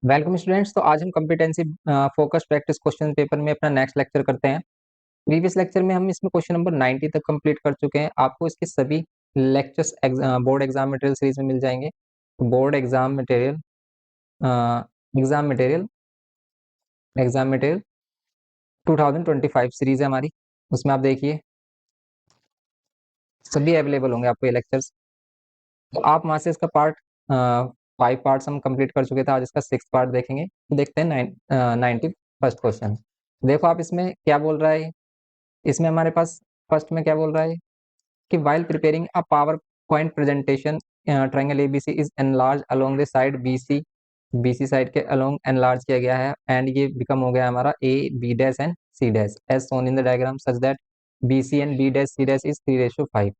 Welcome students. तो आज हम competency focus practice question paper में अपना नेक्स्ट लेक्चर करते हैं। प्रीवियस लेक्चर में हम इसमें क्वेश्चन नंबर 90 तक कंप्लीट कर चुके हैं। आपको इसके सभी lectures board exam material series में मिल जाएंगे। बोर्ड एग्जाम मटेरियल 2025 सीरीज है हमारी, उसमें आप देखिए सभी अवेलेबल होंगे आपको ये लेक्चर्स। तो आप वहां से इसका पार्ट 5 पार्ट्स हम कंप्लीट कर चुके थे, आज इसका 6th पार्ट देखेंगे। तो देखते हैं 91st क्वेश्चन। देखो आप इसमें क्या बोल रहा है। इसमें हमारे पास फर्स्ट में क्या बोल रहा है कि while preparing a power point presentation triangle ABC is enlarge along the side BC. BC side के अलोंग एनलार्ज किया गया है एंड ये बिकम हो गया हमारा A B dash and C dash as shown in the diagram such that BC and B dash C dash is 3:5।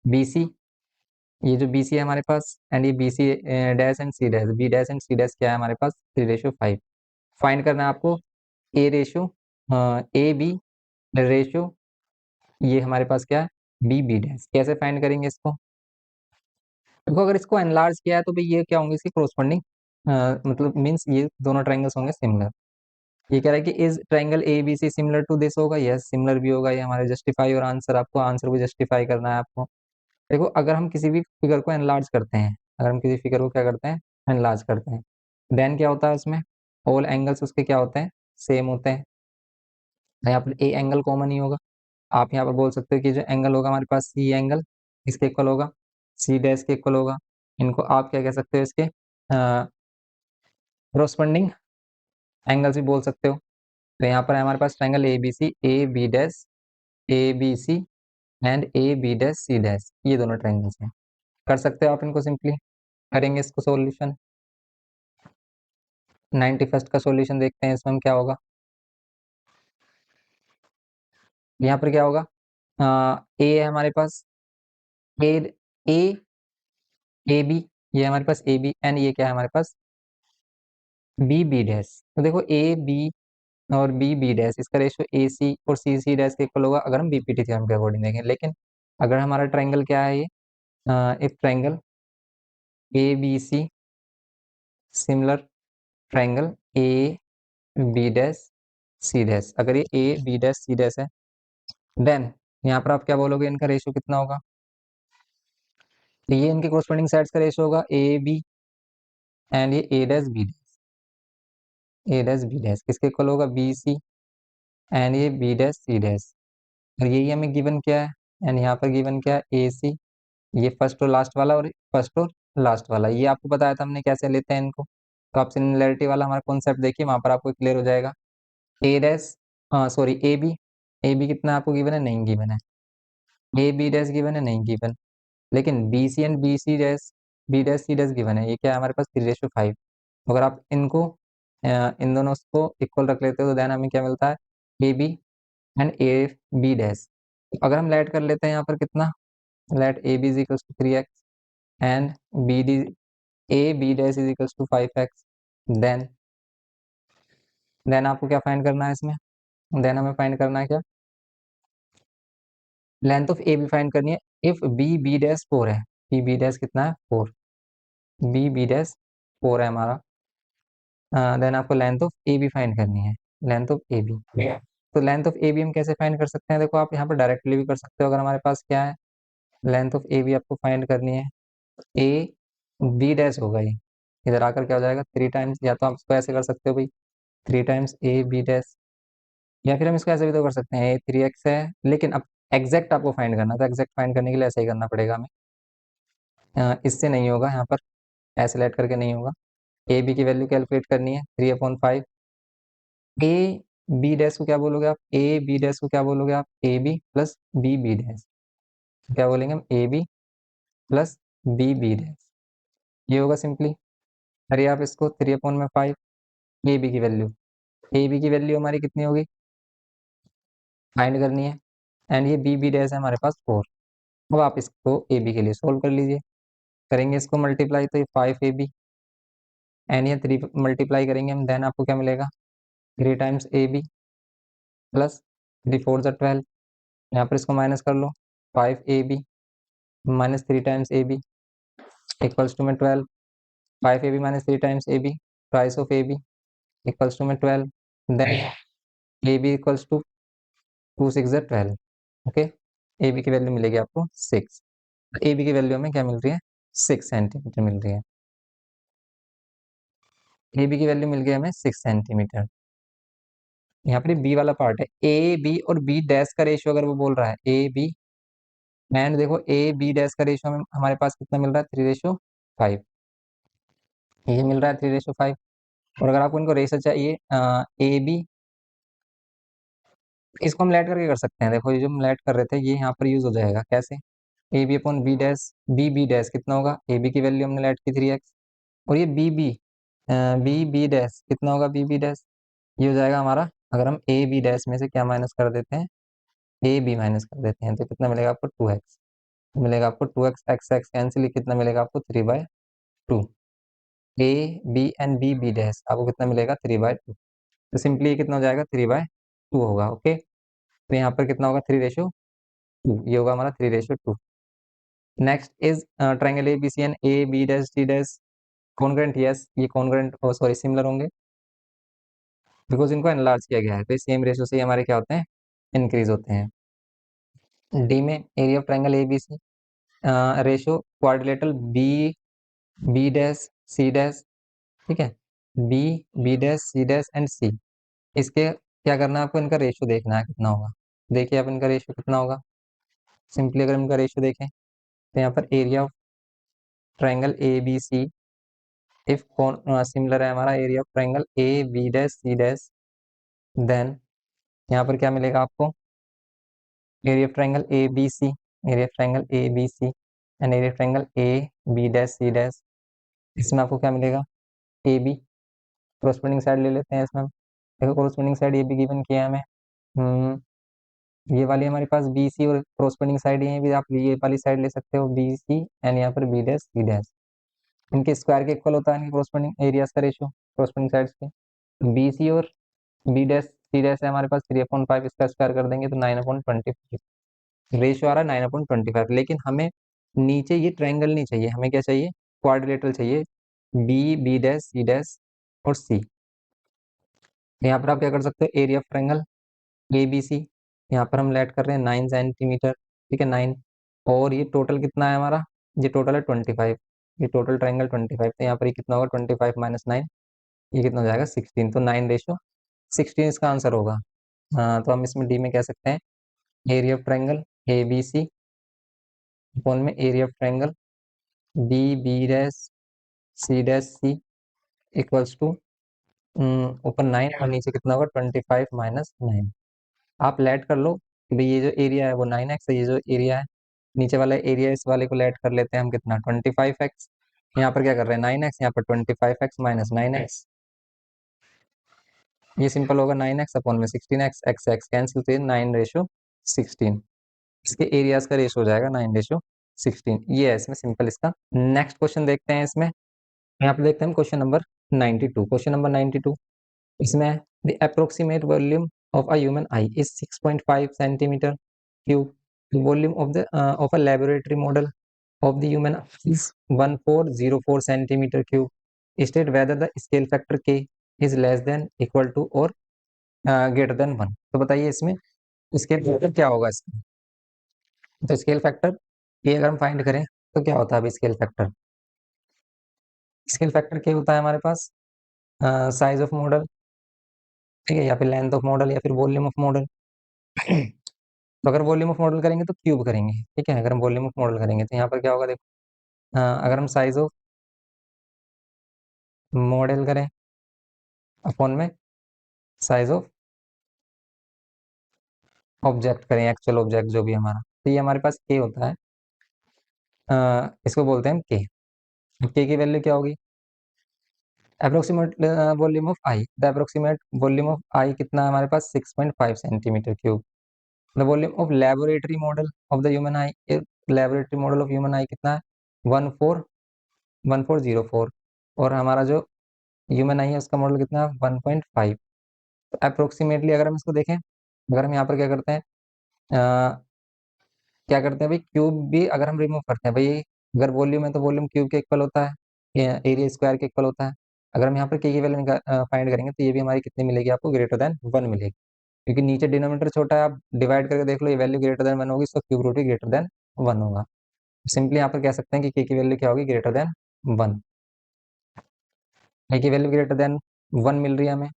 BC, ये जो बीसी है हमारे पास, एंड ये BC dash and C dash, B dash and C dash क्या है हमारे पास 3:5। Find करना है आपको ए रेशो ए बी रेशो, ये हमारे पास क्या है बी बी डैश। कैसे फाइंड करेंगे इसको? देखो अगर इसको एनलार्ज किया है तो भाई ये क्या होंगे इसकी कोरस्पॉन्डिंग, मतलब मींस ये दोनों ट्रायंगल्स होंगे सिमिलर। ये कह रहा है कि is triangle A B C similar to this होगा, यस सिमिलर भी होगा। ये हमारे जस्टिफाई और आंसर, आपको आंसर को जस्टिफाई करना है आपको। देखो अगर हम किसी भी फिगर को एनलार्ज करते हैं, अगर हम किसी फिगर को क्या करते हैं एनलार्ज करते हैं, देन क्या होता है उसमें ऑल एंगल्स उसके क्या होते हैं सेम होते हैं। यहाँ पर ए एंगल कॉमन ही होगा। आप यहाँ पर बोल सकते हो कि जो एंगल होगा हमारे पास सी एंगल इसके इक्वल होगा, सी डैश के इक्वल होगा। इनको आप क्या कह सकते हो इसके कोरस्पॉन्डिंग एंगल्स भी बोल सकते हो। तो यहाँ पर है हमारे पास triangle A B dash A B C and A B dash C dash, ये दोनों ट्रायंगल्स हैं। कर सकते हो आप इनको सिंपली। करेंगे इसको सॉल्यूशन। 91st का सॉल्यूशन देखते हैं इसमें हम क्या होगा। यहाँ पर क्या होगा, ए है हमारे पास ए ए ए बी, ये हमारे पास ए बी एंड ये क्या है हमारे पास बी बी डैश। तो देखो ए बी और बी बी डैश इसका रेशियो ए सी और सी सी डैश के इक्वल होगा अगर हम बीपीटी थ्योरम के अकॉर्डिंग देखें। लेकिन अगर हमारा ट्रायंगल क्या है ये, if triangle A B C similar triangle A B dash C dash, अगर ये A B dash C dash है, देन यहाँ पर आप क्या बोलोगे इनका रेशियो कितना होगा। तो ये इनके कोरस्पॉन्डिंग साइड्स का रेशियो होगा ए बी एंड ये ए डैश बी डैश, ए डैश बी डैश किसके इक्वल होगा बी सी एंड ये बी डैश सी डैश। और यही हमें गिवन क्या है, एंड यहाँ पर गिवन क्या है ए सी, ये फर्स्ट और लास्ट वाला और फर्स्ट और लास्ट वाला, ये आपको बताया था हमने कैसे लेते हैं इनको। तो आप सिमिलैरिटी वाला हमारा कॉन्सेप्ट देखिए, वहां पर आपको क्लियर हो जाएगा। ए डैश, हाँ सॉरी ए बी कितना आपको गिवन है, नहीं गिवन है। ए बी डैश गिवन है, नहीं गिवन। लेकिन B C and B dash C dash given है, ये क्या है हमारे पास 3:5। अगर आप इनको इन दोनों को इक्वल रख लेते हो तो देन हमें क्या मिलता है A B and A B dash. अगर हम लेट कर लेते हैं यहाँ पर कितना, let A B is equal to 3x and B D A B dash is equal to 5x, then आपको क्या फाइंड करना है इसमें, देन हमें फाइंड करना है क्या length of A B find करनी है। इफ बी बी डैश 4 है, बी डैश कितना है 4, बी डैश 4 है हमारा, देन आपको length of A B find करनी है, लेंथ ऑफ ए बी। तो लेंथ ऑफ ए बी हम कैसे फाइंड कर सकते हैं, देखो आप यहाँ पर डायरेक्टली भी कर सकते हो। अगर हमारे पास क्या है लेंथ ऑफ ए बी आपको फाइंड करनी है, ए बी डैश होगा ये, इधर आकर क्या हो जाएगा 3 टाइम्स, या तो आप इसको ऐसे कर सकते हो भाई 3 टाइम्स ए बी डैश, या फिर हम इसको ऐसे भी तो कर सकते हैं ए 3x है। लेकिन अब एग्जैक्ट आपको फाइंड करना, तो एग्जैक्ट फाइंड करने के लिए ऐसे ही करना पड़ेगा हमें। इससे नहीं होगा, यहाँ पर ऐसे लेट करके नहीं होगा। ए बी की वैल्यू कैलकुलेट करनी है 3/5। ए बी डैश को क्या बोलोगे आप, ए बी डैश को क्या बोलोगे आप, A B plus B B dash, क्या बोलेंगे हम A B plus B B dash, ये होगा सिंपली। अरे आप इसको 3/5 ए बी की वैल्यू, ए बी की वैल्यू हमारी कितनी होगी फाइंड करनी है, एंड ये बी बी डैश है हमारे पास 4। अब आप इसको ए बी के लिए सोल्व कर लीजिए। करेंगे इसको मल्टीप्लाई तो ये 5 AB एंड ये 3 मल्टीप्लाई करेंगे हम, देन आपको क्या मिलेगा 3 टाइम्स ए बी प्लस 3 4 12, यहाँ पर इसको माइनस कर लो 5 AB minus 3 times A B equals to में 12, 5 AB minus 3 times A B thrice of A B equals to में 12, then A B equals to 2 6 ज़ा 12। ओके, ए बी की value मिलेगी आपको 6। ए बी की वैल्यू हमें क्या मिल रही है? 6 सेंटीमीटर मिल रही है। ए बी की वैल्यू मिल गई हमें 6 सेंटीमीटर। यहाँ पर बी वाला पार्ट है, ए बी और बी डैश का रेशियो अगर वो बोल रहा है ए बी, एंड देखो ए बी डैश का रेशियो हमें हमारे पास कितना मिल रहा है? 3:5। ये मिल रहा है 3:5। और अगर आपको इनको रेशियो चाहिए ए बी, इसको हम लेट करके कर सकते हैं। देखो ये जो हम लेट कर रहे थे ये यहाँ पर यूज हो जाएगा। कैसे? A B upon B dash, B B dash कितना होगा? ए बी की वैल्यू हमने लेट की 3x, और ये B B B B dash कितना होगा? बी बी डैश ये हो जाएगा हमारा, अगर हम ए बी डैश में से क्या माइनस कर देते हैं? ए बी माइनस कर देते हैं तो कितना मिलेगा आपको? 2x मिलेगा आपको। 2x एक्स एक्स कैंसिल, कितना मिलेगा आपको? 3/2। A B and B B dash आपको कितना मिलेगा? 3/2। तो सिंपली ये कितना हो जाएगा? 3/2 होगा। ओके, तो यहाँ पर कितना होगा? 3:2, ये होगा हमारा 3:2। Next is triangle A B C and A B dash D dash congruent. Yes, ये कॉन्ग्रेंट सॉरी सिमिलर होंगे बिकॉज इनको एनलार्ज किया गया है, तो सेम रेशियो से ही हमारे क्या होते हैं? इंक्रीज होते हैं। डी में area of triangle A B C, ratio quadrilateral B B dash C dash, ठीक है, B B dash C dash and C. इसके क्या करना है आपको? इनका रेशियो देखना है कितना होगा। देखिए आप इनका रेशियो कितना होगा। सिंपली अगर इनका रेशियो देखें तो यहाँ पर area of triangle A B C if similar है हमारा area of triangle A B dash C dash, then यहाँ पर क्या मिलेगा आपको? Area of triangle A B C, area of triangle A B C and area of triangle A B dash C dash. इसमें आपको क्या मिलेगा? ए बी, कोरोस्पोंडिंग साइड ले लेते हैं इसमें हम। देखो corresponding side A be given किया है हमें। ये वाली हमारे पास बी सी और कोरोस्पोंडिंग साइड ये भी, आप ये वाली साइड ले सकते हो बी सी एंड यहाँ पर बी डैश सी डैश। इनके स्क्वायर के इक्वल होता है इनके कोरोस्पोंडिंग एरियाज का रेशियो कोरोस्पोंडिंग साइड्स के। बी सी और बी डैश सी डैश है हमारे पास 3/5, इसका स्क्वायर कर देंगे तो 9/25 रेशियो आ रहा है 9/25। लेकिन हमें नीचे ये ट्रायंगल नहीं चाहिए, हमें क्या चाहिए? क्वाड्रिलेटरल चाहिए, B B dash C dash और सी। यहाँ पर आप क्या कर सकते हो? Area of triangle A B C, यहाँ पर हम लेट कर रहे हैं 9 सेंटीमीटर, ठीक है 9। और ये टोटल कितना है हमारा? ये टोटल है 25। ये टोटल ट्रायंगल 25, तो यहाँ पर ये कितना होगा? 25 माइनस 9, ये कितना हो जाएगा? 16। तो 9:16 इसका आंसर होगा। हाँ, तो हम इसमें डी में कह सकते हैं area of triangle A B C upon में area of triangle B B dash C dash C equals to ऊपर 9 और नीचे कितना होगा? 25 माइनस 9। आप लेट कर लो कि भाई ये जो एरिया है वो 9x है, ये जो एरिया है नीचे वाला एरिया, इस वाले को लेट कर लेते हैं हम कितना? 25x। यहाँ पर क्या कर रहे हैं? 9x, यहाँ पर 25x माइनस 9x, ये सिंपल होगा 9x अपॉन में 16x, एक्स एक्स कैंसिल, तो 9:16। इसके एरियाज का रेशियो हो जाएगा 9:16। ये है इसमें सिंपल इसका। नेक्स्ट क्वेश्चन देखते हैं इसमें। यहाँ पे देखते हैं क्वेश्चन नंबर 92। क्वेश्चन नंबर 92, इसमें the approximate volume of a human eye is 6.5 centimetre cube. Volume of the of a laboratory model of the human is 1404 centimetre cube. State whether the scale factor k is less than equal to और greater than 1। तो बताइए इसमें scale factor क्या होगा इसका? तो scale factor ये अगर हम फाइंड करें तो क्या होता है? अभी स्केल फैक्टर, स्केल फैक्टर क्या होता है हमारे पास? साइज ऑफ मॉडल, ठीक है, या फिर लेंथ ऑफ मॉडल, या फिर वॉल्यूम ऑफ मॉडल। तो अगर वॉल्यूम ऑफ मॉडल करेंगे तो क्यूब करेंगे, ठीक है। अगर हम वॉल्यूम ऑफ मॉडल करेंगे तो यहाँ पर क्या होगा? देखो अगर हम साइज ऑफ मॉडल करें अपॉन में साइज ऑफ ऑब्जेक्ट करें, एक्चुअल ऑब्जेक्ट जो भी हमारा, तो ये हमारे पास के होता है। इसको बोलते हैं के की वैल्यू क्या होगी? Approximate volume of eye, the approximate volume of eye कितना है हमारे पास? 6.5 centimetre cube. The volume of laboratory model of the human eye, laboratory model of human eye कितना है? 1404। और हमारा जो ह्यूमन आई है उसका मॉडल कितना है? 1.5। तो अप्रोक्सीमेटली अगर हम इसको देखें, अगर हम यहाँ पर क्या करते हैं क्या करते हैं भाई, क्यूब भी अगर हम रिमूव करते हैं भाई, अगर वॉल्यूम है तो वॉल्यूम क्यूब के इक्वल होता है, एरिया स्क्वायर के इक्वल होता है। अगर हम यहाँ पर के की वैल्यू फाइंड करेंगे तो ये भी हमारी कितनी मिलेगी आपको, ग्रेटर देन 1 मिलेगी, क्योंकि नीचे डिनोमिनेटर छोटा है, आप डिवाइड करके देख लो, ये वैल्यू ग्रेटर देन 1 होगी, इसका क्यूब रूट भी ग्रेटर देन 1 होगा। सिंपली यहाँ पर कह सकते हैं कि के की वैल्यू क्या होगी, ग्रेटर देन 1। के की वैल्यू ग्रेटर देन 1 मिल रही है हमें।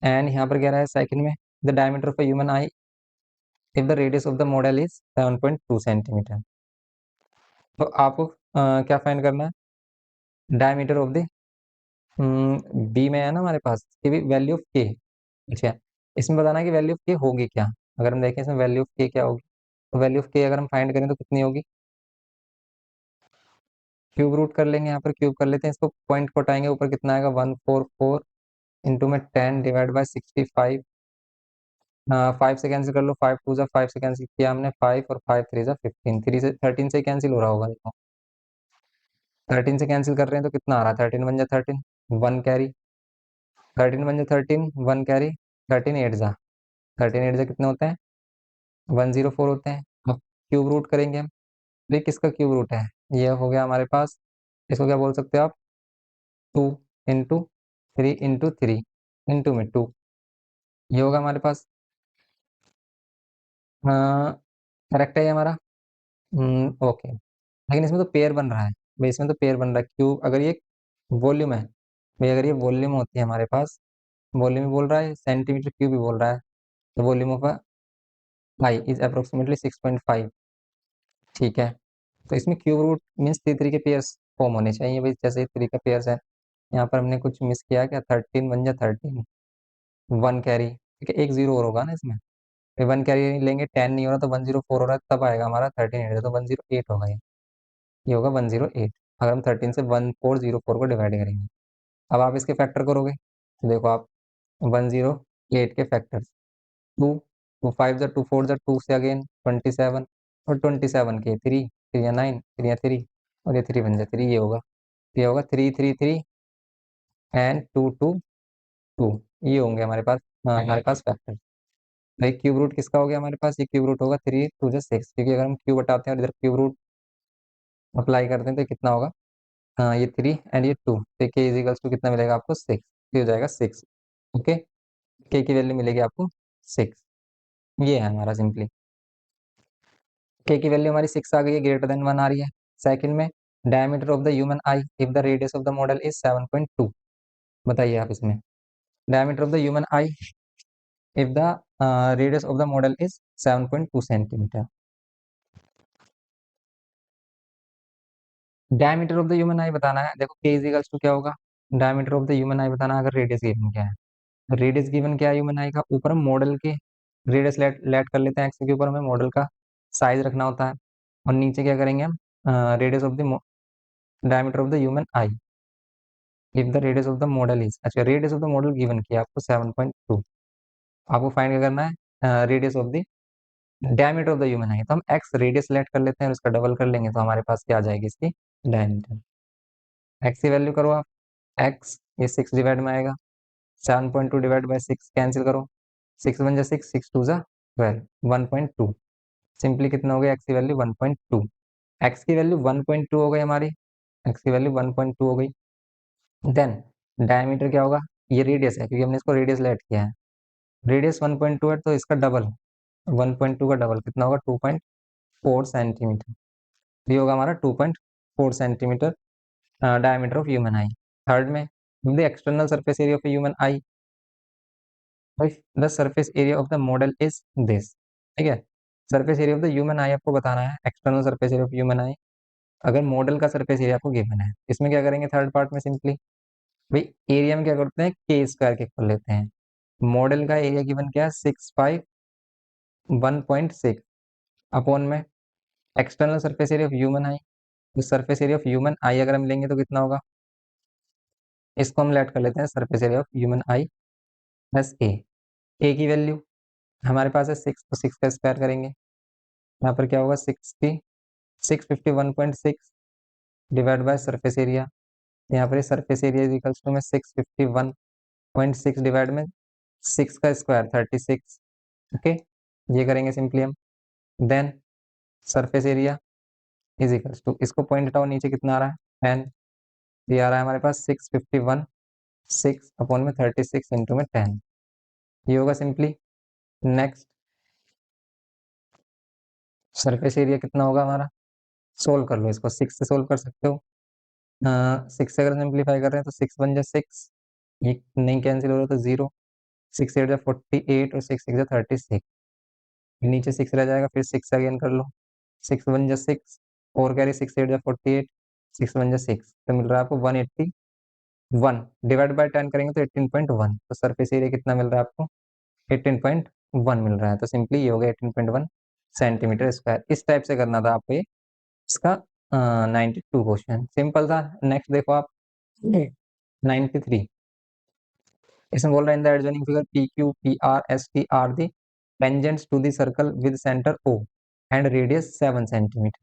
एंड यहाँ पर कह रहा है सेकंड में, the diameter of a human eye if the radius of the model is 7.2 centimetre. तो आपको क्या फाइंड करना है, डायमीटर ऑफ द बी में है ना हमारे पास, ये भी वैल्यू ऑफ के। अच्छा, इसमें बताना है कि वैल्यू ऑफ के होगी क्या। अगर हम देखें इसमें वैल्यू ऑफ के क्या होगी, तो वैल्यू ऑफ के अगर हम फाइंड करें तो कितनी होगी, क्यूब रूट कर लेंगे, यहाँ पर क्यूब कर लेते हैं, इसको पॉइंट को हटाएंगे, ऊपर कितना आएगा 144 इंटू में 10 डिवाइड बाई 65। 5 से कैंसिल कर लो, 5 टू जा 5 से कैंसिल किया हमने 5, और 5 थ्री जा 15, 3 से 13 से कैंसिल हो रहा होगा, देखो 13 से कैंसिल कर रहे हैं तो कितना आ रहा है, 13 बन जा 13, 1 कैरी, 13 बन जा 13, 1 कैरी, 13 8 जा 13 8 जा कितने होते हैं, 104 होते हैं। अब क्यूब रूट करेंगे हम, ये किसका क्यूब रूट है, ये हो गया हमारे पास, इसको क्या बोल सकते हो आप, 2 इंटू 3 इंटू 3 इंटू में 2, ये होगा हमारे पास। करेक्ट है ये हमारा, ओके। लेकिन इसमें तो पेयर बन रहा है भाई, इसमें तो पेयर बन रहा है, क्यूब अगर ये वॉल्यूम है भाई, अगर ये वॉल्यूम होती है हमारे पास, वॉल्यूम भी बोल रहा है, सेंटीमीटर क्यूब भी बोल रहा है, तो volume of I is approximately 6.5। ठीक है, तो इसमें क्यूब रूट मीन्स थ्री के पेयर्स फॉर्म होने चाहिए भाई, जैसे थ्री का पेयर्स है, यहाँ पर हमने कुछ मिस किया क्या, 13 बन जा 13, 1 कैरी, ठीक है, एक जीरो और होगा ना इसमें, फिर 1 कैरी लेंगे, 10 नहीं हो रहा तो 104 हो रहा है, तब आएगा हमारा 13 तो 108 होगा, ये होगा 108, अगर हम 13 से 1404 को डिवाइड करेंगे। अब आप इसके फैक्टर करोगे तो देखो आप, 108 के फैक्टर, टू, टू फाइव जा टू फोर जा टू से अगेन 27, और 27 के थ्री, थ्री या 9, थ्री या थ्री, और ये थ्री बन जाए थ्री, ये होगा 3 3 3 एंड 2 2 2, ये होंगे हमारे पास, हमारे पास फैक्टर। तो एक क्यूब रूट किसका हो गया हमारे पास, ये क्यूब रूट होगा 3 2 जा 6, क्योंकि अगर हम क्यूब हटाते हैं और इधर क्यूब रूट अप्लाई करते हैं तो कितना होगा, हाँ ये 3 एंड ये 2, तो के इजिकल्स टू कितना मिलेगा आपको 6, ये हो जाएगा 6। ओके, के की वैल्यू मिलेगी आपको 6, ये है हमारा सिंपली, के की वैल्यू हमारी 6 आ गई है, ग्रेटर देन 1 आ रही है। सेकंड में, diameter of the human eye if the radius of the model is 7.2, बताइए आप इसमें, diameter of the human eye if the radius of the model is 7.2 centimetre. Diameter of the human आई बताना है, देखो के इजिकल्स टू क्या होगा, diameter of the human आई बताना है, अगर रेडियस गिवन क्या है, रेडियस गिवन क्या है ह्यूमन आई का, ऊपर हम मॉडल के रेडियस लेट लेट कर लेते हैं, एक्स के ऊपर हमें मॉडल का साइज रखना होता है, और नीचे क्या करेंगे हम, radius of the diameter of the human eye if the radius of the model is, अच्छा radius of the model given किया आपको 7.2, आपको फाइंड क्या करना है, radius of the diameter of the human eye, तो हम एक्स रेडियस लेट कर लेते हैं और उसका डबल कर लेंगे, तो हमारे पास क्या आ जाएगी इसकी, डायमीटर। एक्स की वैल्यू करो आप, एक्स ये 6 डिवाइड में आएगा, 7.2 डिवाइड बाई 6 कैंसिल करो, 6 वन जा 6, 6 टू जा 12, 1.2, सिंपली कितना हो गया एक्स की वैल्यू 1.2, एक्स की वैल्यू 1.2 हो गई हमारी, एक्स की वैल्यू 1.2 हो गई। देन डायमीटर क्या होगा, ये रेडियस है क्योंकि हमने इसको रेडियस लेट किया है, रेडियस 1.2 है तो इसका डबल, 1.2 का डबल कितना होगा 2.4 सेंटीमीटर, ये होगा हमारा 2.4 centimetre diameter of human eye. Third में, the external surface area of human eye the surface area of the model is this, ठीक है, surface area of the human eye आपको बताना है, external surface area of human eye, अगर model का surface area आपको given है, इसमें क्या करेंगे थर्ड पार्ट में, सिंपली भाई एरिया में क्या करते हैं, के स्क्वायर के कर लेते हैं, मॉडल का एरिया गिवन क्या है 651.6 अपॉन में external surface area of human eye, तो surface area of human eye अगर हम लेंगे तो कितना होगा, इसको हम लेट कर लेते हैं surface area of human eye plus A की वैल्यू हमारे पास है 6, तो 6 का स्क्वायर करेंगे, यहाँ पर क्या होगा 651.6 डिवाइड बाय सरफेस एरिया, यहाँ पर surface area is equals to में 651.6 डिवाइड में 6 का स्क्वायर 36, ओके, ये करेंगे सिंपली हम। Then surface area is equals to, इसको पॉइंट हटाओ नीचे कितना आ रहा है 10, ये आ रहा है हमारे पास 651 6/36 इंटू में 10, ये होगा सिंपली। नेक्स्ट, सरफेस एरिया कितना होगा हमारा, सोल्व कर लो इसको, 6 से सोल्व कर सकते हो। 6 से अगर सिंप्लीफाई कर रहे हैं तो 6 1 जा 6, ये नहीं कैंसिल हो रहा तो 0, 6 8 जा 48 और 6 6 जा 36, नीचे 6 रह जाएगा, फिर 6 अगेन कर लो, 6 1 जा 6, और कैरी 6 8 जा 48, 6 1 जा 6, तो मिल रहा है आपको 181, डिवाइड बाय 10 करेंगे तो 18.1, तो सरफेस एरिया कितना मिल रहा है आपको, 18.1 मिल रहा है, तो सिंपली ये हो गया 18.1 सेंटीमीटर स्क्वायर। इस टाइप से करना था आपको ये, इसका 92 क्वेश्चन सिंपल था। नेक्स्ट देखो आप 93, इसमें बोल रहा है in the adjoining figure P Q P R S T are the tangents to the circle with centre O and radius 7 centimetre.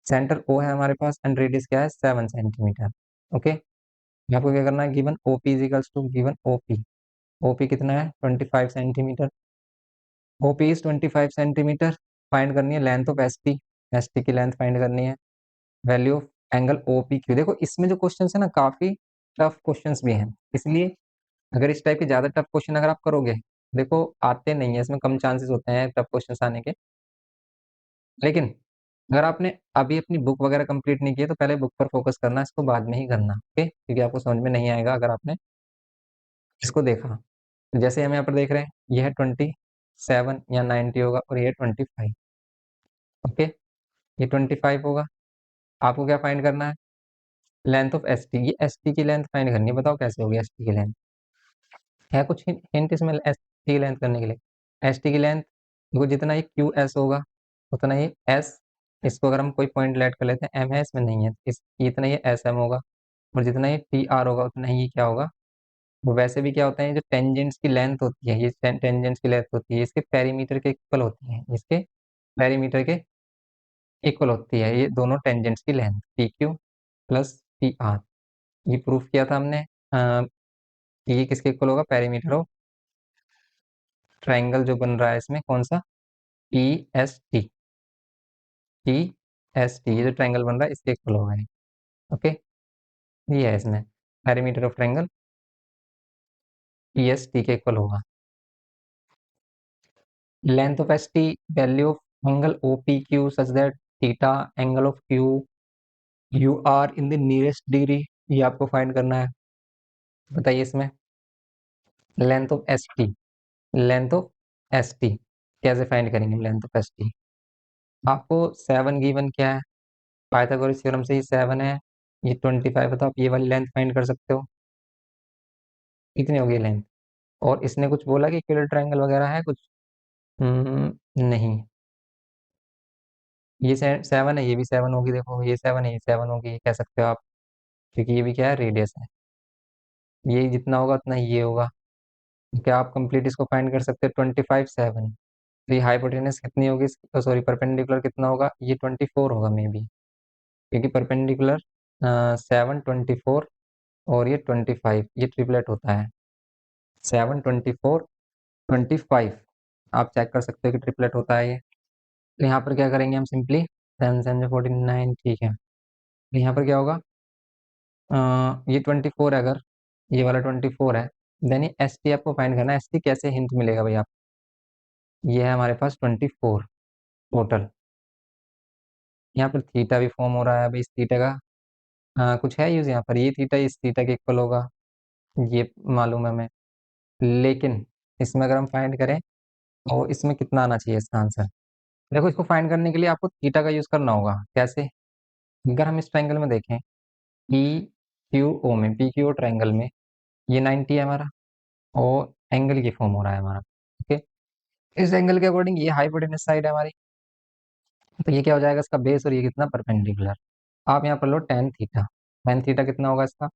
Centre O है हमारे पास एंड रेडियस क्या है 7 सेंटीमीटर। ओके, आपको क्या करना है, given OP equals to given OP, OP कितना है 25 centimetre, OP is 25 centimetre, find करनी है length of S T, S T की लेंथ फाइंड करनी है, value of angle O P Q. देखो इसमें जो क्वेश्चन है ना काफी टफ क्वेश्चंस भी हैं, इसलिए अगर इस टाइप के ज्यादा टफ क्वेश्चन अगर आप करोगे, देखो आते नहीं है, इसमें कम चांसेस होते हैं टफ क्वेश्चन आने के, लेकिन अगर आपने अभी अपनी बुक वगैरह कंप्लीट नहीं की है तो पहले बुक पर फोकस करना, इसको बाद में ही करना, ओके, क्योंकि आपको समझ में नहीं आएगा अगर आपने इसको देखा। जैसे हम यहाँ पर देख रहे हैं, यह 27 या 90 होगा और यह 25, ओके, ये 25 होगा। आपको क्या फाइंड करना है, लेंथ ऑफ एस टी, ये एस टी की लेंथ फाइंड करनी है, बताओ कैसे होगी एस टी की लेंथ, है कुछ हिंट इसमें एस टी की लेंथ करने के लिए। एस टी की लेंथ देखो, जितना ये क्यू एस होगा उतना ये एस, इसको अगर हम कोई पॉइंट लेट कर लेते हैं, एम है इसमें नहीं है, इस इतना ये एस एम होगा, और जितना ये टी आर होगा उतना ही ये क्या होगा, वो वैसे भी क्या होता है, जो टेंजेंट्स की लेंथ होती है, ये टेंजेंट्स की लेंथ होती है, इसके पेरीमीटर के इक्वल होती है, इसके पेरीमीटर के इक्वल होती है ये दोनों टेंजेंट्स की length, P Q plus P R, ये प्रूफ किया था हमने। ये किसके इक्वल होगा, पेरीमीटर ऑफ ट्राइंगल जो बन रहा है इसमें कौन सा, P S T, P S T, ये जो ट्राइंगल बन रहा है इसके इक्वल होगा ये, ओके, ये है इसमें perimeter of triangle P S T के इक्वल होगा। Length of S T, value of angle O P Q such that theta angle of Q U R in the nearest degree, ये आपको find करना है। बताइए इसमें length of S T, length of S T कैसे find करेंगे, length of S T आपको 7 given क्या है, पाइथागोरस थ्योरम से ही 7 है, ये 25 है, तो आप ये वाली लेंथ फाइंड कर सकते हो, कितनी होगी लेंथ। और इसने कुछ बोला कि इक्विलर ट्रायंगल वगैरह है कुछ, नहीं, ये 7 है, ये भी 7 होगी, देखो ये 7 है, ये 7 होगी, ये कह सकते हो आप, क्योंकि ये भी क्या है रेडियस है, ये जितना होगा उतना ही ये होगा। क्या आप कंप्लीट इसको फाइंड कर सकते हो, 25 7, तो ये हाइपोटेनस कितनी होगी, सॉरी परपेंडिकुलर कितना होगा, ये 24 होगा मे बी, क्योंकि परपेंडिकुलर 7 24 और ये 25, ये ट्रिपलेट होता है, 7 24 25, आप चेक कर सकते हो कि ट्रिपलेट होता है ये। तो यहाँ पर क्या करेंगे हम सिंपली 7 7 49, ठीक है, तो यहाँ पर क्या होगा, ये 24 है, अगर ये वाला 24 है, देन ये एस टी आपको फाइंड करना है, एस टी कैसे हिंट मिलेगा भाई आप, ये है हमारे पास 24 टोटल, यहाँ पर थीटा भी फॉर्म हो रहा है भाई, इस थीटा का कुछ है यूज यहाँ पर, ये थीटा इस थीटा के इक्वल होगा, ये मालूम है हमें, लेकिन इसमें अगर हम फाइंड करें तो इसमें कितना आना चाहिए इसका आंसर। देखो इसको फाइंड करने के लिए आपको थीटा का यूज करना होगा, कैसे, अगर हम इस ट्रायंगल में देखें पी क्यू ओ में, पी क्यू ओ ट्रायंगल में ये 90 है हमारा, और एंगल ये फॉर्म हो रहा है हमारा, ओके, इस एंगल के अकॉर्डिंग ये हाइपोटेनस साइड है हमारी, तो ये क्या हो जाएगा इसका बेस, और ये कितना परपेंडिकुलर, आप यहाँ पर लो टेन थीटा, टेन थीटा कितना होगा इसका,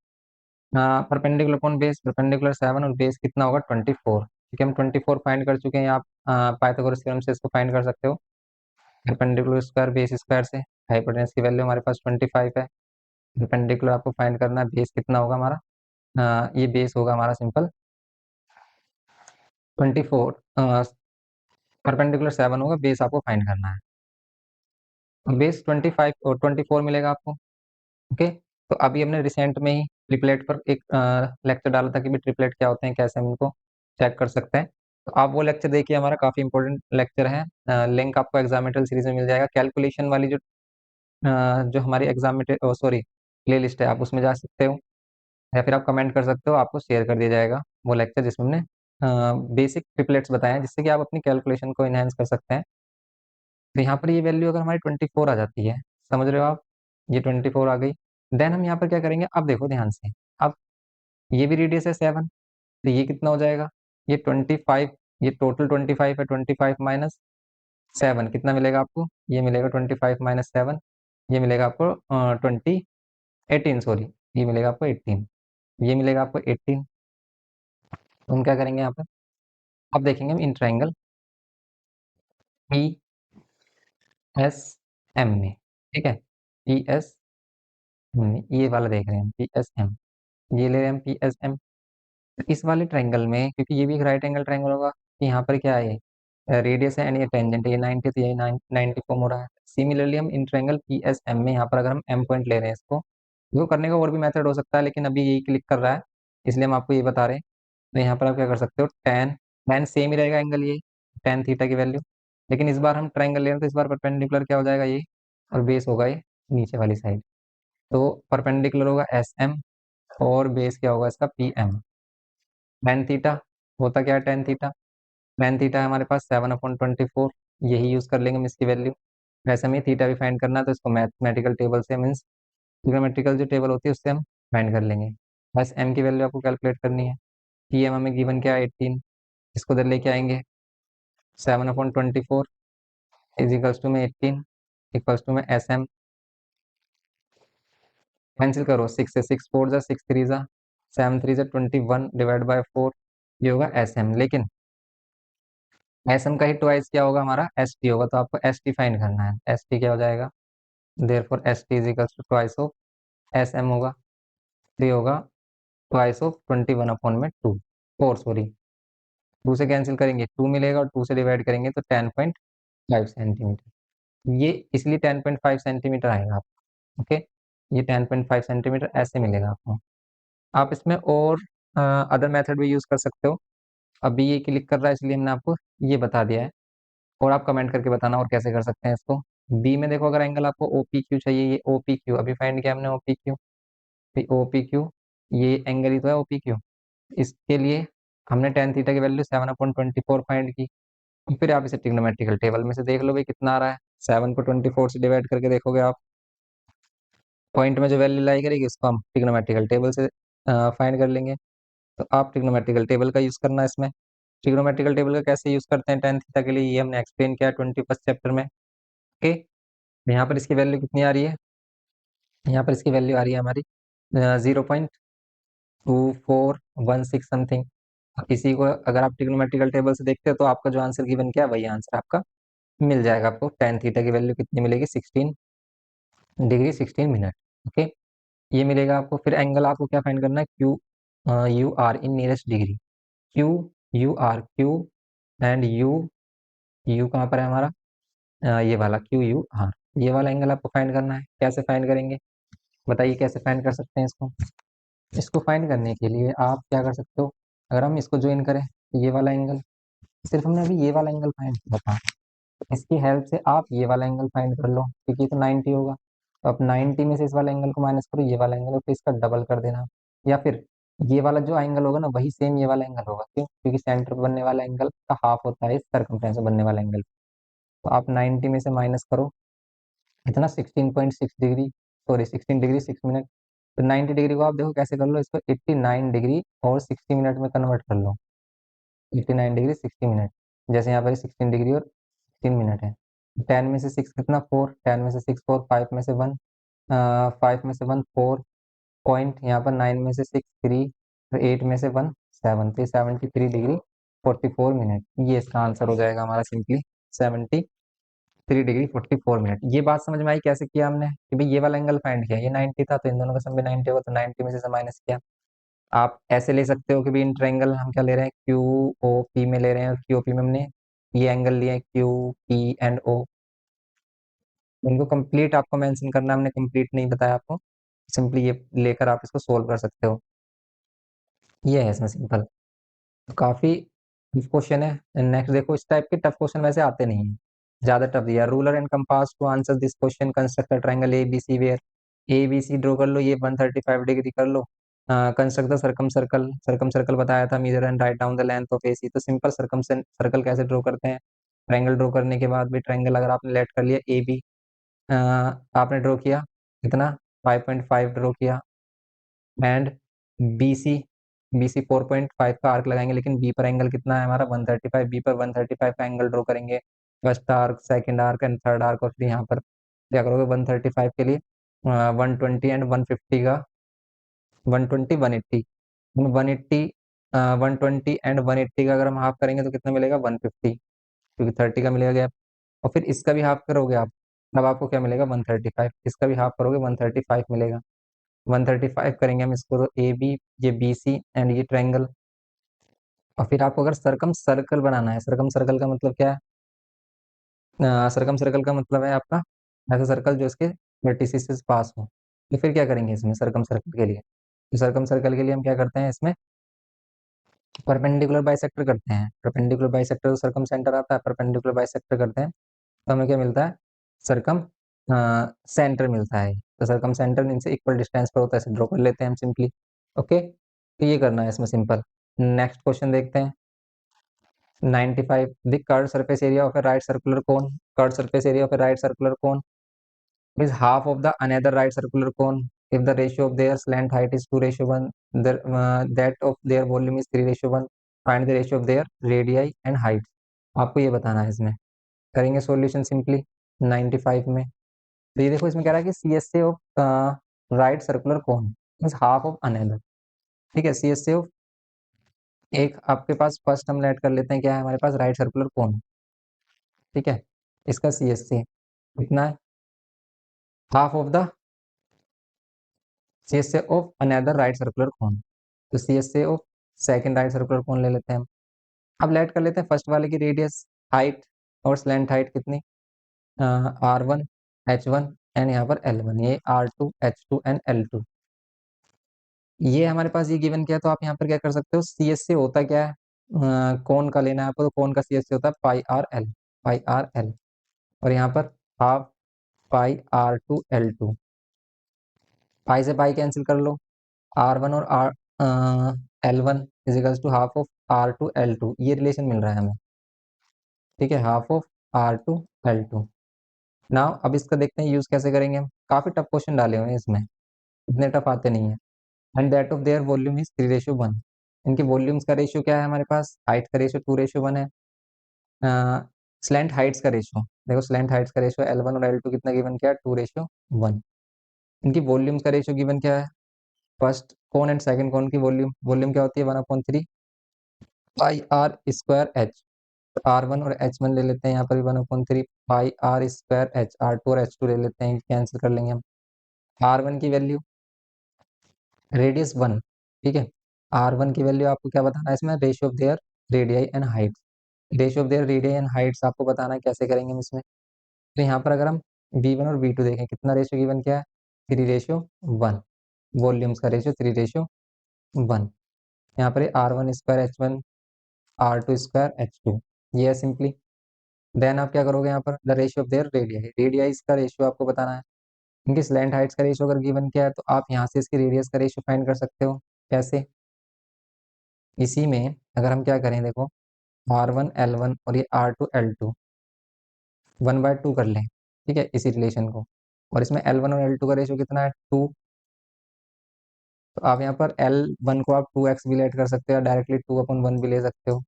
परपेंडिकुलर कौन बेस, परपेंडिकुलर 7 और बेस कितना होगा 24, क्योंकि हम 24 फाइंड कर चुके हैं, आप पाइथागोरस थ्योरम से इसको फाइंड कर सकते हो, परपेंडिकुलर स्क्वायर बेस स्क्वायर से, हाइपोटेनस की वैल्यू हमारे पास 25 है, परपेंडिकुलर आपको फाइंड करना है, बेस कितना होगा हमारा, ये बेस होगा हमारा सिंपल 24, परपेंडिकुलर 7 होगा, बेस आपको फाइंड करना है, बेस 25 और 24 मिलेगा आपको, ओके, तो अभी हमने रिसेंट में ही ट्रिपलेट पर एक लेक्चर डाला था कि भी ट्रिपलेट क्या होते हैं, कैसे हम उनको चेक कर सकते हैं। तो आप वो लेक्चर देखिए, हमारा काफी इंपॉर्टेंट लेक्चर है। लिंक आपको एग्जामेटल सीरीज में मिल जाएगा। कैलकुलेशन वाली जो हमारी एग्जामेटल सॉरी प्ले लिस्ट है, आप उसमें जा सकते हो, या फिर आप कमेंट कर सकते हो, आपको शेयर कर दिया जाएगा वो लेक्चर जिसमें हमने बेसिक ट्रिपलेट्स बताए हैं, जिससे कि आप अपनी कैलकुलेशन को इनहेंस कर सकते हैं। तो यहाँ पर ये वैल्यू अगर हमारी 24 आ जाती है, समझ रहे हो आप, ये 24 आ गई। देन हम यहाँ पर क्या करेंगे, अब देखो ध्यान से, अब ये भी रेडियस है 7, तो ये कितना हो जाएगा, ये 25, ये टोटल 25 है, 25 माइनस 7 कितना मिलेगा आपको, ये मिलेगा 25 माइनस 7, ये मिलेगा आपको 18 सॉरी, ये मिलेगा आपको 18, ये मिलेगा आपको 18। तो हम क्या करेंगे यहाँ पर, अब देखेंगे हम in triangle P S M में, ठीक है, पी एस में ये वाला देख रहे हैं, पी एस एम, ये ले रहे हैं हम पी एस एम। इस वाले ट्रायंगल में, क्योंकि ये भी एक राइट एंगल ट्रायंगल होगा, कि यहाँ पर क्या है, रेडियस है एंड ये टेंजेंट है, ये 90, तो ये 90 फॉर्म हो रहा है। सिमिलरली हम in triangle P S M में यहाँ पर अगर हम एम पॉइंट ले रहे हैं इसको, वो करने का और भी मेथड हो सकता है, लेकिन अभी यही क्लिक कर रहा है, इसलिए हम आपको ये बता रहे हैं। तो यहाँ पर आप क्या कर सकते हो, टेन, टेन सेम ही रहेगा एंगल ये, टेन थीटा की वैल्यू, लेकिन इस बार हम ट्रायंगल ले रहे हैं तो इस बार परपेंडिकुलर क्या हो जाएगा ये, और बेस होगा ये नीचे वाली साइड। तो परपेंडिकुलर होगा एस एम, और बेस क्या होगा इसका पी एम। टेन थीटा होता क्या है, टेन थीटा, टेन थीटा है हमारे पास 7/24, यही यूज कर लेंगे हम इसकी वैल्यू। वैसे हमें थीटा भी फाइंड करना है, तो इसको मैथमेटिकल टेबल से, मीन्स ट्रिग्नोमेट्रिकल जो टेबल होती है उससे हम फाइंड कर लेंगे। बस एम की वैल्यू आपको कैलकुलेट करनी है। पी एम हमें गिवन क्या है, 18, इसको उधर लेके आएंगे, 7/24 इजिकल्स टू में 18 इक्वल्स टू में एस एम, कैंसिल करो, 6 से 6 4 जा, 6 3 जा, 7 3 जा 21 डिवाइड बाय 4, ये होगा एस एम। लेकिन एस एम का ही ट्वाइस क्या होगा, हमारा एस टी होगा, तो आपको एस टी फाइंड करना है। एस टी क्या हो जाएगा, therefore S T is equals to twice of S M होगा, तो ये होगा ट्वाइस ऑफ 21/2, 4 सॉरी, 2 से कैंसिल करेंगे 2 मिलेगा, और 2 से डिवाइड करेंगे तो 10.5 सेंटीमीटर। ये इसलिए 10.5 सेंटीमीटर आएगा आपको, ओके, ये 10.5 सेंटीमीटर ऐसे मिलेगा आपको। आप इसमें और अदर मेथड भी यूज कर सकते हो। अभी ये क्लिक कर रहा है इसलिए हमने आपको ये बता दिया है, और आप कमेंट करके बताना और कैसे कर सकते हैं इसको। बी में देखो, अगर एंगल आपको ओ पी क्यू चाहिए, ये ओ पी क्यू अभी फाइंड किया हमने, O P Q, O P Q, ये एंगल ही तो है ओ पी क्यू। इसके लिए हमने टेन थीटा की वैल्यू 7/24 फाइंड की। फिर आप इसे ट्रिग्नोमेट्रिकल टेबल में से देख लो भाई कितना आ रहा है, 7 को 24 से डिवाइड करके देखोगे आप, पॉइंट में जो वैल्यू लाई करेगी उसको हम ट्रिग्नोमेट्रिकल टेबल से फाइंड कर लेंगे। तो आप ट्रिग्नोमेट्रिकल टेबल का यूज करना है इसमें। ट्रिग्नोमेट्रिकल टेबल का कैसे यूज करते हैं टेन थीटा के लिए, ये हमने एक्सप्लेन किया 21st चैप्टर में, ओके। यहाँ पर इसकी वैल्यू कितनी आ रही है, यहाँ पर इसकी वैल्यू आ रही है हमारी 0.2416 समथिंग। इसी को अगर आप ट्रिग्नोमेट्रिकल टेबल से देखते हो तो आपका जो आंसर गिवन किया वही आंसर आपका मिल जाएगा। आपको टेन थीटा की वैल्यू कितनी मिलेगी, 16 डिग्री 16 मिनट, ओके, ये मिलेगा आपको। फिर एंगल आपको क्या फाइंड करना है, Q U R in nearest degree, Q U R, Q and U, U कहाँ पर है हमारा, ये वाला क्यू यू आर, ये वाला एंगल आपको फाइंड करना है। कैसे फाइंड करेंगे, बताइए कैसे फाइंड कर सकते हैं इसको। इसको फाइंड करने के लिए आप क्या कर सकते हो, अगर हम इसको ज्वाइन करें तो ये वाला एंगल, सिर्फ हमने अभी ये वाला एंगल फाइंड किया था, इसकी हेल्प से आप ये वाला एंगल फाइंड कर लो, क्योंकि ये तो 90 होगा। तो आप 90 में से इस वाला एंगल को माइनस करो, ये वाला एंगल हो, तो इसका डबल कर देना, या फिर ये वाला जो एंगल होगा ना वही सेम ये वाला एंगल होगा, क्यों, क्योंकि सेंटर पर बनने वाला एंगल का हाफ होता है इस सर्कमफ्रेंस में बनने वाला एंगल। तो आप 90 में से माइनस करो इतना, 16.6 डिग्री, सॉरी 16 डिग्री 6 मिनट। तो 90 डिग्री को आप देखो कैसे कर लो, इसको 89 डिग्री और 60 मिनट में कन्वर्ट कर लो, 89 डिग्री 60 मिनट, जैसे यहाँ पर 16 डिग्री और 16 मिनट है। 10 में से 6 कितना, 4, 10 में से 6 4, 5 में से 1, 5 में से 1 4 पॉइंट, यहाँ पर 9 में से 6 3, और 8 में से 1 7, तो 73 डिग्री 44 मिनट, ये इसका आंसर हो जाएगा हमारा सिंपली 73 डिग्री 44 मिनट। ये बात समझ में आई कैसे किया हमने, कि भाई ये वाला एंगल फाइंड किया, ये 90 था तो इन दोनों का सम भी 90 होगा, तो 90 में से माइनस किया। आप ऐसे ले सकते हो कि भी इन ट्रायंगल हम क्या ले रहे हैं, क्यू ओ पी में ले रहे हैं, और क्यू ओ पी में हमने ये एंगल लिए हैं क्यू पी एंड ओ। उनको कंप्लीट आपको मेंशन करना, हमने कंप्लीट नहीं बताया आपको, सिंपली ये लेकर आप इसको सोल्व कर सकते हो। ये है इसमें सिंपल। तो काफी टफ क्वेश्चन है। नेक्स्ट देखो, इस टाइप के टफ क्वेश्चन वैसे आते नहीं है, ज्यादा टफ दिया। Ruler and compass to answer this question, construct a triangle A B C where A B C draw कर लो, ये 135 डिग्री कर लो। Construct the circum circle, circum circle बताया था, major and write down the length of AC. तो simple circum circle कैसे draw करते हैं, triangle draw करने के बाद भी ट्रायंगल अगर आपने लेट कर लिया ए बी, आपने ड्रॉ किया कितना 5.5 ड्रॉ किया, and B C, B C 4.5 का आर्क लगाएंगे, लेकिन बी पर एंगल कितना है हमारा 135, बी पर 135 का एंगल ड्रॉ करेंगे। First arc, second arc and third arc, और फिर यहाँ पर क्या करोगे 135 के लिए 120 एंड 150 का 120 180, 180 120 एंड 180 का अगर हम हाफ करेंगे तो कितना मिलेगा 150, क्योंकि 30 का मिलेगा गैप। और फिर इसका भी हाफ करोगे आप, तब आपको क्या मिलेगा 135, इसका भी हाफ करोगे 135 मिलेगा। 135 करेंगे हम इसको, तो ए बी, ये बी सी एंड ये ट्रायंगल। और फिर आपको अगर सरकम सर्कल बनाना है, सरकम सर्कल का मतलब क्या है, सरकम सर्कल का मतलब है आपका ऐसा सर्कल जो इसके वर्टिसिस से पास हो। तो फिर क्या करेंगे इसमें सरकम सर्कल के लिए, तो सरकम सर्कल के लिए हम क्या करते हैं इसमें परपेंडिकुलर बाइसेक्टर करते हैं। परपेंडिकुलर बाइसेक्टर सरकम सेंटर आता है, परपेंडिकुलर बाइसेक्टर करते हैं तो हमें क्या मिलता है सरकम सेंटर मिलता है। तो सरकम सेंटर इनसे इक्वल डिस्टेंस पर होता है, ड्रॉ कर लेते हैं हम सिंपली। ओके, तो ये करना है इसमें सिंपल। नेक्स्ट क्वेश्चन देखते हैं 95, the curve surface area of A right circular cone, curve surface area of A right circular cone is half of the another right circular cone if the ratio of their slant height is 2:1, that of their volume is 3:1, find the ratio of their radii and height। आपको ये बताना है इसमें। करेंगे solution simply 95 में। तो ये देखो इसमें कह रहा है कि C S A of right circular cone is half of another. ठीक है, सी एस ए ऑफ एक आपके पास फर्स्ट हम लेट कर लेते हैं क्या है हमारे पास राइट सर्कुलर कोन। ठीक है, इसका सी एस ए कितना है half of the C S A of another right circular cone. तो C S A of second right circular cone ले लेते हैं हम। अब लेट कर लेते हैं फर्स्ट वाले की रेडियस, हाइट और स्लैंट हाइट कितनी, R1 H1 एंड यहाँ पर L1, ये R2 H2 एंड L2। ये हमारे पास ये गिवन किया, तो आप यहाँ पर क्या कर सकते हो, सी एस से होता क्या है, कौन का लेना है आपको, तो कौन का सी एस से होता है पाई आर एल, पाई आर एल। और यहाँ पर हाफ पाई R2 L2, पाई से पाई कैंसिल कर लो, R1 और R L1 equals to half of R2 L2, ये रिलेशन मिल रहा है हमें। ठीक है, half of R2 L2। Now अब इसका देखते हैं यूज कैसे करेंगे हम, काफी टफ क्वेश्चन डाले हुए हैं इसमें, इतने टफ आते नहीं है। And that of their volume is 3:1, इनके वॉल्यूम्स का रेशियो क्या है हमारे पास, हाइट का रेशियो 2:1 है। स्लैंट हाइट्स का रेशियो देखो, स्लैंट हाइट्स का रेशियो L1 और L2 कितना गिवन क्या है 2:1। इनकी वॉल्यूम्स का रेशियो गिवन क्या है, फर्स्ट कौन एंड सेकंड कौन की वॉल्यूम, वॉल्यूम क्या होती है 1/3 पाई आर स्क्वायर एच। R1 और H1 ले लेते हैं, यहाँ पर भी 1/3 पाई आर स्क्वायर एच, R2 और H2 ले लेते हैं, कैंसिल कर लेंगे हम। R1 की वैल्यू रेडियस 1, ठीक है। R1 की वैल्यू आपको क्या बताना है इसमें, ratio of their radii and height, ratio of their radii and Heights आपको बताना है, कैसे करेंगे हम इसमें। तो यहाँ पर अगर हम V1 और V2 देखें, कितना रेशियो गिवन क्या है 3:1, वॉल्यूम्स का रेशियो 3:1। यहाँ पर R1 square H1, R2 square H2, ये है सिंपली। देन आप क्या करोगे यहाँ पर the ratio of their radii, radii का रेशियो आपको बताना है। इनकी स्लैंट हाइट्स का रेशियो अगर गिवन क्या है, तो आप यहाँ से इसकी रेडियस का रेशियो फाइंड कर सकते हो। कैसे, इसी में अगर हम क्या करें देखो, R1 L1 और ये R2 L2 1/2 कर लें, ठीक है, इसी रिलेशन को। और इसमें L1 और L2 का रेशियो कितना है 2, तो आप यहाँ पर L1 को आप 2x भी लेट कर सकते हो, डायरेक्टली 2/1 भी ले सकते हो।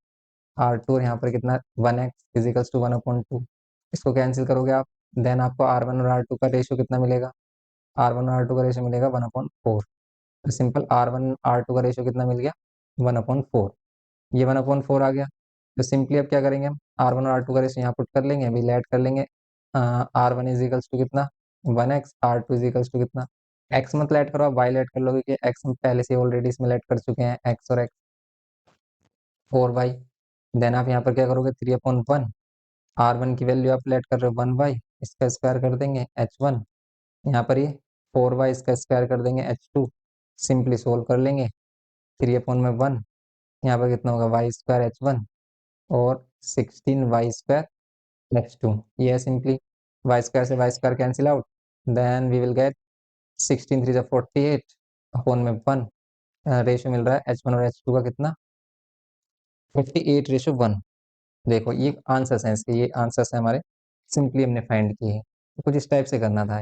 R2 और यहाँ पर कितना 1x इजिकल्स टू 1/2, इसको कैंसिल करोगे आप, देन आपको R1 और R2 का रेशियो कितना मिलेगा, R1 और R2 का रेशियो मिलेगा 1/4। तो सिंपल R1 R2 का रेशियो कितना मिल गया 1/4, ये 1/4 आ गया। तो सिंपली अब क्या करेंगे हम, R1 और R2 का रेशियो यहाँ पुट कर लेंगे, अभी लेट कर लेंगे। R1 इजिकल्स टू कितना 1x, R2 इजिकल्स टू कितना, x मत लेट करो आप y लेट कर लोगे, कि x हम पहले से ऑलरेडी इसमें लेट कर चुके हैं, x और x 4y। देन आप यहाँ पर क्या करोगे 3/1, R1 की वैल्यू आप लेट कर रहे हो 1y, इसका स्क्वायर कर देंगे H1, यहाँ पर ये 4y इसका स्क्वायर कर देंगे h2, सिंपली सोल्व कर लेंगे। 3/1, यहाँ पर कितना होगा वाई स्क्वायर h1 और 16y² h2। ये है सिंपली, वाई स्क्वायर से Y square cancel out, then we will get 16 3 48 upon में 1। रेशो मिल रहा है h1 और h2 का कितना, 58:1। देखो ये आंसर्स हैं इसके, ये आंसर्स हैं हमारे, सिंपली हमने फाइंड किए हैं। तो कुछ इस टाइप से करना था।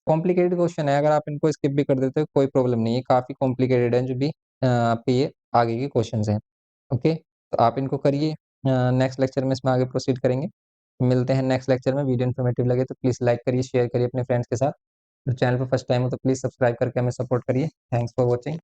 कॉम्प्लिकेटेड क्वेश्चन है, अगर आप इनको स्किप भी कर देते हो कोई प्रॉब्लम नहीं है, काफ़ी कॉम्प्लिकेटेड है जो भी आपके ये आगे के क्वेश्चंस हैं। ओके, तो आप इनको करिए, नेक्स्ट लेक्चर में इसमें आगे प्रोसीड करेंगे। मिलते हैं नेक्स्ट लेक्चर में। वीडियो इन्फॉर्मेटिव लगे तो प्लीज़ लाइक करिए, शेयर करिए अपने फ्रेंड्स के साथ। चैनल पर फर्स्ट टाइम हो तो प्लीज़ सब्सक्राइब करके हमें सपोर्ट करिए। Thanks for watching.